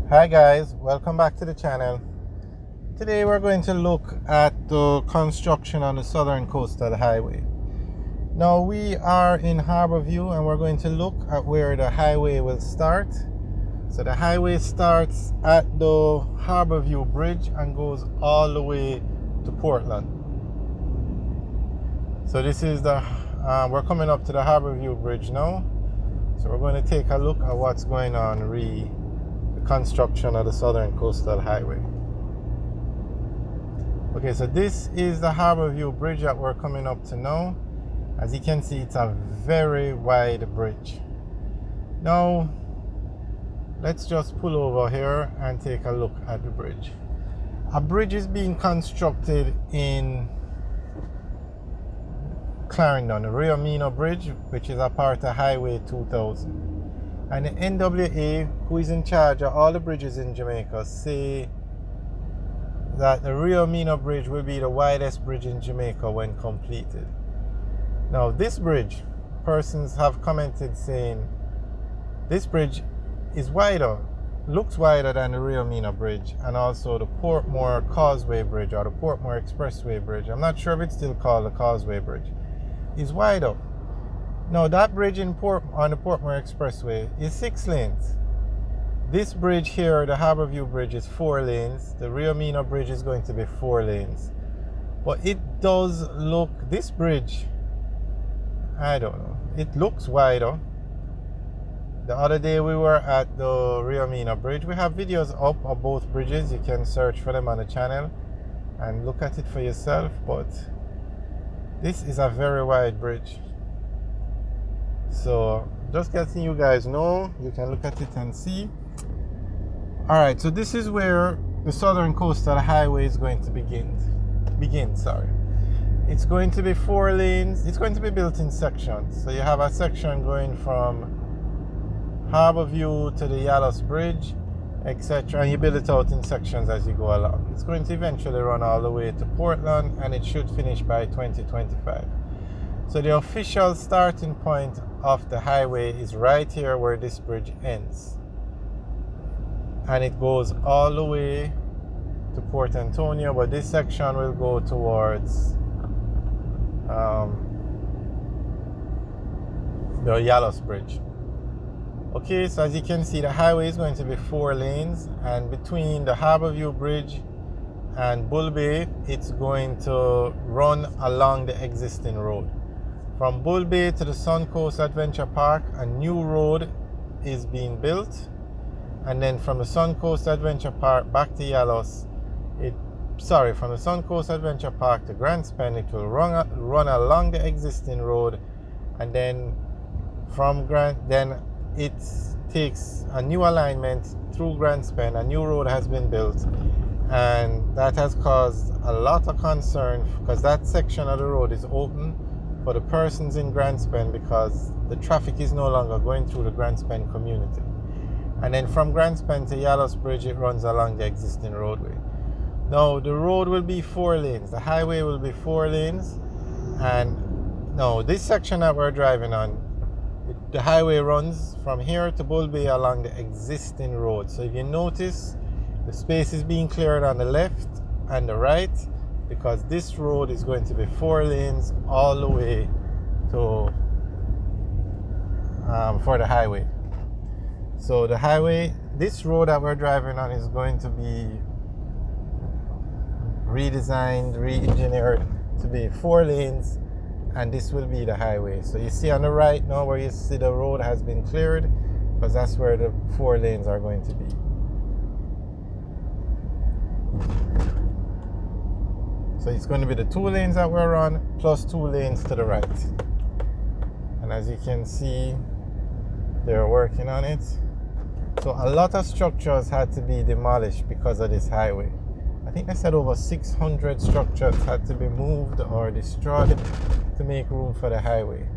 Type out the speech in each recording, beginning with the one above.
Hi guys, welcome back to the channel. Today we're going to look at the construction on the southern coastal highway. Now we are in Harborview and we're going to look at where the highway will start. So the highway starts at the Harborview Bridge and goes all the way to Portland. So this is we're coming up to the Harborview Bridge now. So we're going to take a look at what's going on the construction of the southern coastal highway. Okay, so this is the Harborview Bridge that we're coming up to now. As you can see, it's a very wide bridge. Now, let's just pull over here and take a look at the bridge. A bridge is being constructed in Clarendon, the Rio Mino Bridge, which is a part of Highway 2000. And the NWA, who is in charge of all the bridges in Jamaica, say that the Rio Mino Bridge will be the widest bridge in Jamaica when completed. Now, this bridge, persons have commented saying this bridge is wider, looks wider than the Rio Mino Bridge, and also the Portmore Causeway Bridge or the Portmore Expressway Bridge. I'm not sure if it's still called the Causeway Bridge. Is wider. Now, that bridge on the Portmore Expressway is 6 lanes. This bridge here, the Harborview Bridge, is 4 lanes. The Rio Mino Bridge is going to be 4 lanes. But it does look, this bridge, I don't know, it looks wider. The other day we were at the Rio Mino Bridge. We have videos up of both bridges. You can search for them on the channel and look at it for yourself. But this is a very wide bridge. So just letting you guys know, you can look at it and see. Alright, so this is where the southern coastal highway is going to begin. It's going to be 4 lanes. It's going to be built in sections. So you have a section going from Harborview to the Yalos Bridge, etc. And you build it out in sections as you go along. It's going to eventually run all the way to Portland, and it should finish by 2025. So the official starting point of the highway is right here where this bridge ends. And it goes all the way to Port Antonio, but this section will go towards the Yalos Bridge. Okay, so as you can see, the highway is going to be 4 lanes, and between the Harborview Bridge and Bull Bay, it's going to run along the existing road. From Bull Bay to the Suncoast Adventure Park, a new road is being built. And then from the Suncoast Adventure Park back to Yalos, from the Suncoast Adventure Park to Grand Spend, it will run along the existing road. And then from it takes a new alignment through Grand Spend. A new road has been built. And that has caused a lot of concern because that section of the road is open for the persons in Grand Spend because the traffic is no longer going through the Grand Spend community. And then from Grand Spend to Yalos Bridge, it runs along the existing roadway. Now, the road will be 4 lanes. The highway will be 4 lanes. And now, this section that we're driving on, the highway runs from here to Bull Bay along the existing road. So if you notice, the space is being cleared on the left and the right, because this road is going to be 4 lanes all the way to for the highway. So the highway, this road that we're driving on is going to be redesigned, re-engineered to be 4 lanes, and this will be the highway. So you see on the right now where you see the road has been cleared, because that's where the 4 lanes are going to be. So it's going to be the 2 lanes that we're on, plus 2 lanes to the right. And as you can see, they're working on it. So a lot of structures had to be demolished because of this highway. I think they said over 600 structures had to be moved or destroyed to make room for the highway.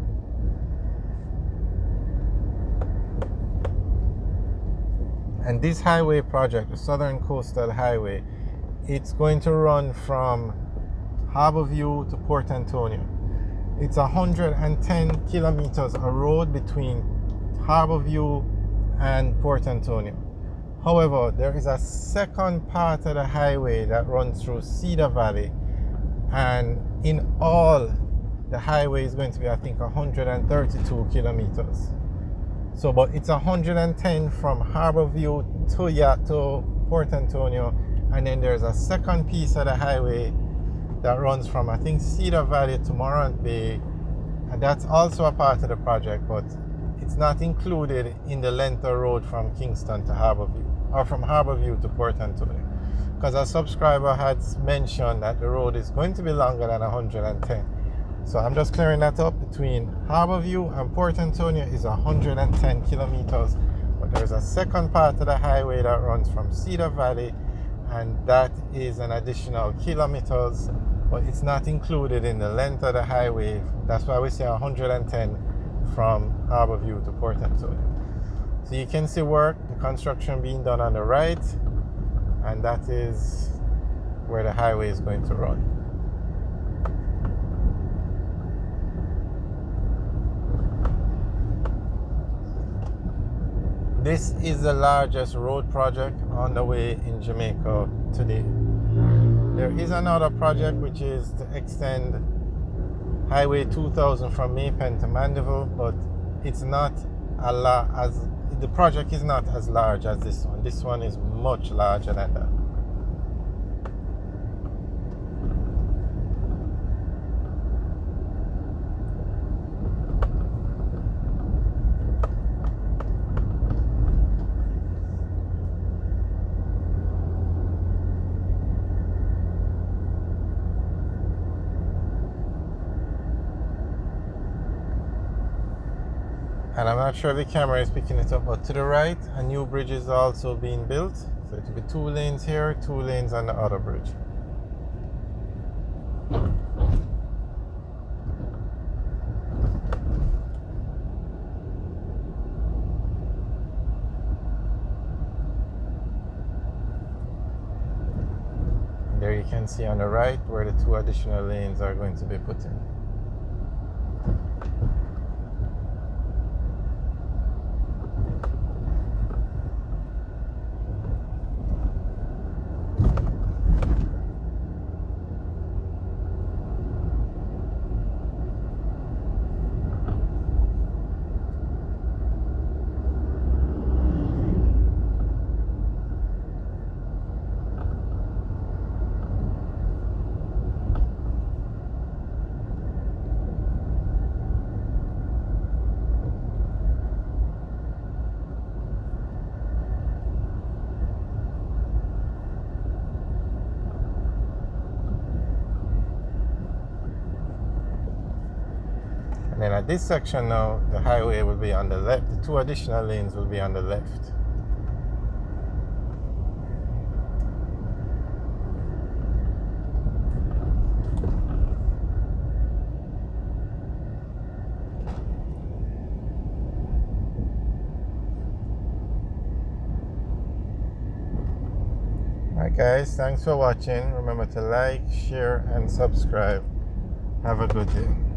And this highway project, the Southern Coastal Highway, it's going to run from Harborview to Port Antonio. It's 110 kilometers of road between Harborview and Port Antonio. However, there is a second part of the highway that runs through Cedar Valley, and in all, the highway is going to be, I think, 132 kilometers. So, but it's 110 from Harborview to Port Antonio, and then there's a second piece of the highway that runs from, I think, Cedar Valley to Morant Bay, and that's also a part of the project, but it's not included in the length of road from Kingston to Harborview, or from Harborview to Port Antonio, because a subscriber had mentioned that the road is going to be longer than 110. So I'm just clearing that up. Between Harborview and Port Antonio is 110 kilometers, but there's a second part of the highway that runs from Cedar Valley, and that is an additional kilometers, but it's not included in the length of the highway. That's why we say 110 from Harborview to Port Antonio. So you can see work, the construction being done on the right, and that is where the highway is going to run. This is the largest road project on the way in Jamaica today. There is another project which is to extend Highway 2000 from Maypen to Mandeville, but it's not the project is not as large as this one. This one is much larger than that. And I'm not sure if the camera is picking it up, but to the right, a new bridge is also being built. So it will be 2 lanes here, 2 lanes on the other bridge. And there you can see on the right where the 2 additional lanes are going to be put in. And then at this section now, the highway will be on the left. The 2 additional lanes will be on the left. Alright guys, thanks for watching. Remember to like, share and subscribe. Have a good day.